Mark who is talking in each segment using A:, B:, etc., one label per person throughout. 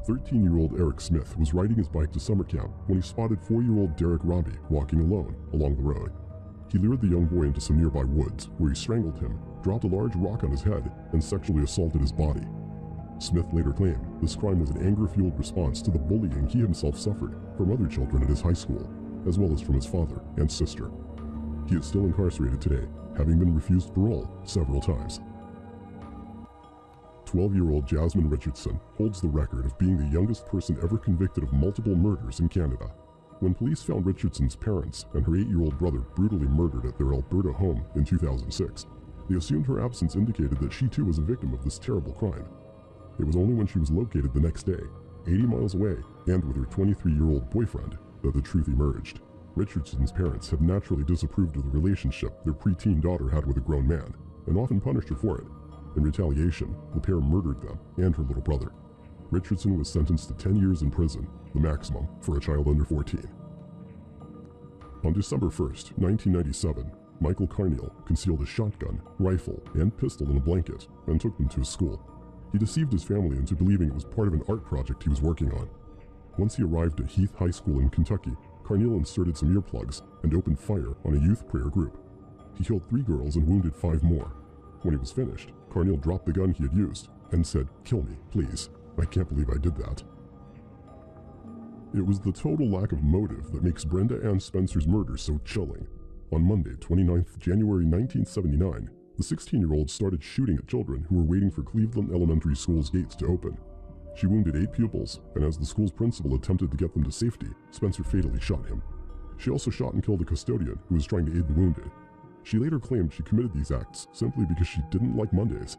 A: 13-year-old Eric Smith was riding his bike to summer camp when he spotted 4-year-old Derek Robbie walking alone along the road. He lured the young boy into some nearby woods where he strangled him, dropped a large rock on his head, and sexually assaulted his body. Smith later claimed this crime was an anger-fueled response to the bullying he himself suffered from other children at his high school, as well as from his father and sister. He is still incarcerated today, having been refused parole several times. 12-year-old Jasmine Richardson holds the record of being the youngest person ever convicted of multiple murders in Canada. When police found Richardson's parents and her 8-year-old brother brutally murdered at their Alberta home in 2006, they assumed her absence indicated that she too was a victim of this terrible crime. It was only when she was located the next day, 80 miles away, and with her 23-year-old boyfriend, that the truth emerged. Richardson's parents had naturally disapproved of the relationship their preteen daughter had with a grown man, and often punished her for it. In retaliation, the pair murdered them and her little brother. Richardson was sentenced to 10 years in prison, the maximum for a child under 14. On December 1st, 1997, Michael Carneal concealed a shotgun, rifle, and pistol in a blanket and took them to his school. He deceived his family into believing it was part of an art project he was working on. Once he arrived at Heath High School in Kentucky, Carneal inserted some earplugs and opened fire on a youth prayer group. He killed 3 girls and wounded 5 more. When he was finished, Carneal dropped the gun he had used and said, "Kill me, please. I can't believe I did that." It was the total lack of motive that makes Brenda Ann Spencer's murder so chilling. On Monday, 29th January 1979, the 16-year-old started shooting at children who were waiting for Cleveland Elementary School's gates to open. She wounded 8 pupils, and as the school's principal attempted to get them to safety, Spencer fatally shot him. She also shot and killed a custodian who was trying to aid the wounded. She later claimed she committed these acts simply because she didn't like Mondays.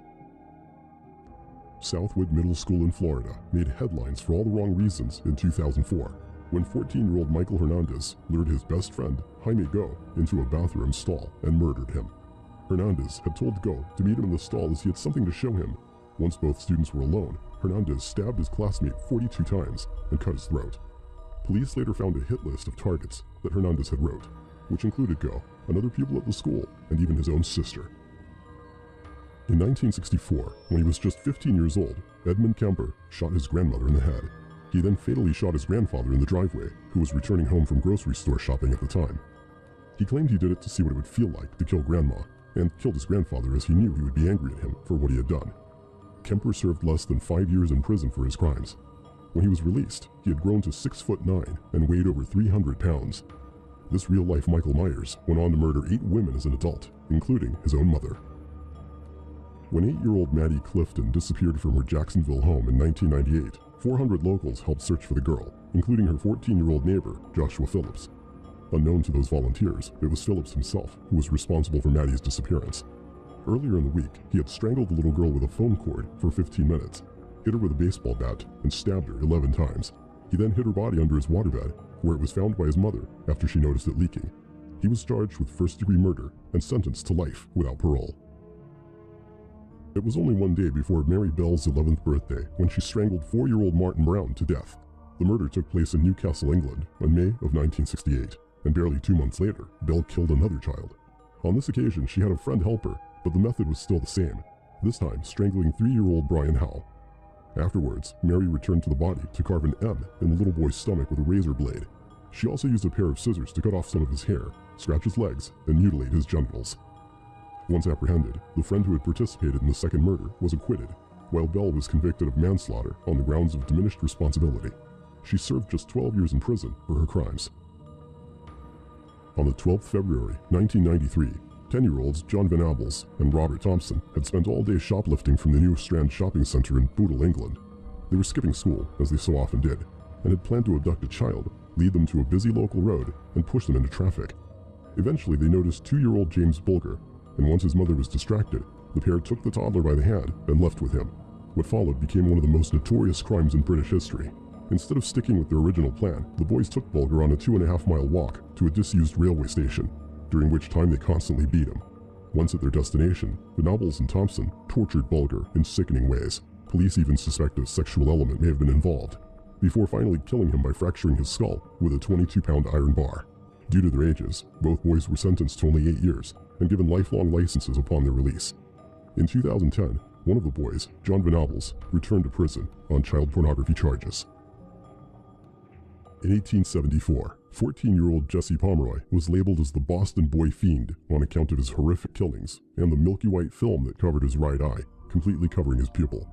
A: Southwood Middle School in Florida made headlines for all the wrong reasons in 2004, when 14-year-old Michael Hernandez lured his best friend, Jaime Go, into a bathroom stall and murdered him. Hernandez had told Go to meet him in the stall as he had something to show him. Once both students were alone, Hernandez stabbed his classmate 42 times and cut his throat. Police later found a hit list of targets that Hernandez had wrote, which included Go, another pupil at the school, and even his own sister. In 1964, when he was just 15 years old, Edmund Kemper shot his grandmother in the head. He then fatally shot his grandfather in the driveway, who was returning home from grocery store shopping at the time. He claimed he did it to see what it would feel like to kill grandma, and killed his grandfather as he knew he would be angry at him for what he had done. Kemper served less than 5 years in prison for his crimes. When he was released, he had grown to 6'9" and weighed over 300 pounds. This real-life Michael Myers went on to murder 8 women as an adult, including his own mother. When 8-year-old Maddie Clifton disappeared from her Jacksonville home in 1998, 400 locals helped search for the girl, including her 14-year-old neighbor, Joshua Phillips. Unknown to those volunteers, it was Phillips himself who was responsible for Maddie's disappearance. Earlier in the week, he had strangled the little girl with a phone cord for 15 minutes, hit her with a baseball bat, and stabbed her 11 times. He then hid her body under his waterbed, where it was found by his mother after she noticed it leaking. He was charged with first-degree murder and sentenced to life without parole. It was only one day before Mary Bell's 11th birthday when she strangled 4-year-old Martin Brown to death. The murder took place in Newcastle, England, in May of 1968, and barely 2 months later, Bell killed another child. On this occasion, she had a friend help her, but the method was still the same, this time strangling 3-year-old Brian Howe. Afterwards, Mary returned to the body to carve an M in the little boy's stomach with a razor blade. She also used a pair of scissors to cut off some of his hair, scratch his legs, and mutilate his genitals. Once apprehended, the friend who had participated in the second murder was acquitted, while Bell was convicted of manslaughter on the grounds of diminished responsibility. She served just 12 years in prison for her crimes. On the 12th February 1993, 10-year-olds John Van Abels and Robert Thompson had spent all day shoplifting from the New Strand shopping centre in Bootle, England. They were skipping school, as they so often did, and had planned to abduct a child, lead them to a busy local road, and push them into traffic. Eventually, they noticed 2-year-old James Bulger, and once his mother was distracted, the pair took the toddler by the hand and left with him. What followed became one of the most notorious crimes in British history. Instead of sticking with their original plan, the boys took Bulger on a 2.5-mile walk to a disused railway station, during which time they constantly beat him. Once at their destination, Van Abels and Thompson tortured Bulger in sickening ways. Police even suspect a sexual element may have been involved, before finally killing him by fracturing his skull with a 22-pound iron bar. Due to their ages, both boys were sentenced to only 8 years and given lifelong licenses upon their release. In 2010, one of the boys, John Venables, returned to prison on child pornography charges. In 1874, 14-year-old Jesse Pomeroy was labeled as the Boston Boy Fiend on account of his horrific killings and the milky white film that covered his right eye, completely covering his pupil.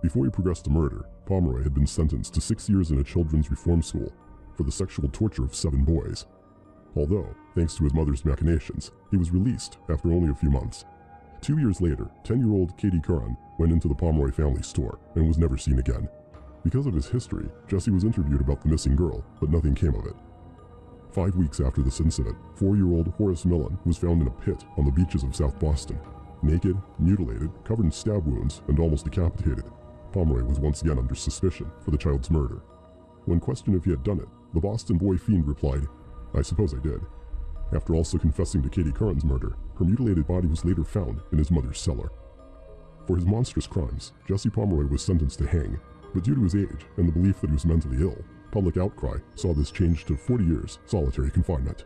A: Before he progressed to murder, Pomeroy had been sentenced to 6 years in a children's reform school for the sexual torture of 7 boys. Although, thanks to his mother's machinations, he was released after only a few months. 2 years later, 10-year-old Katie Curran went into the Pomeroy family store and was never seen again. Because of his history, Jesse was interviewed about the missing girl, but nothing came of it. 5 weeks after this incident, 4-year-old Horace Millen was found in a pit on the beaches of South Boston. Naked, mutilated, covered in stab wounds, and almost decapitated. Pomeroy was once again under suspicion for the child's murder. When questioned if he had done it, the Boston Boy Fiend replied, "I suppose I did." After also confessing to Katie Curran's murder, her mutilated body was later found in his mother's cellar. For his monstrous crimes, Jesse Pomeroy was sentenced to hang, but due to his age and the belief that he was mentally ill, public outcry saw this changed to 40 years solitary confinement.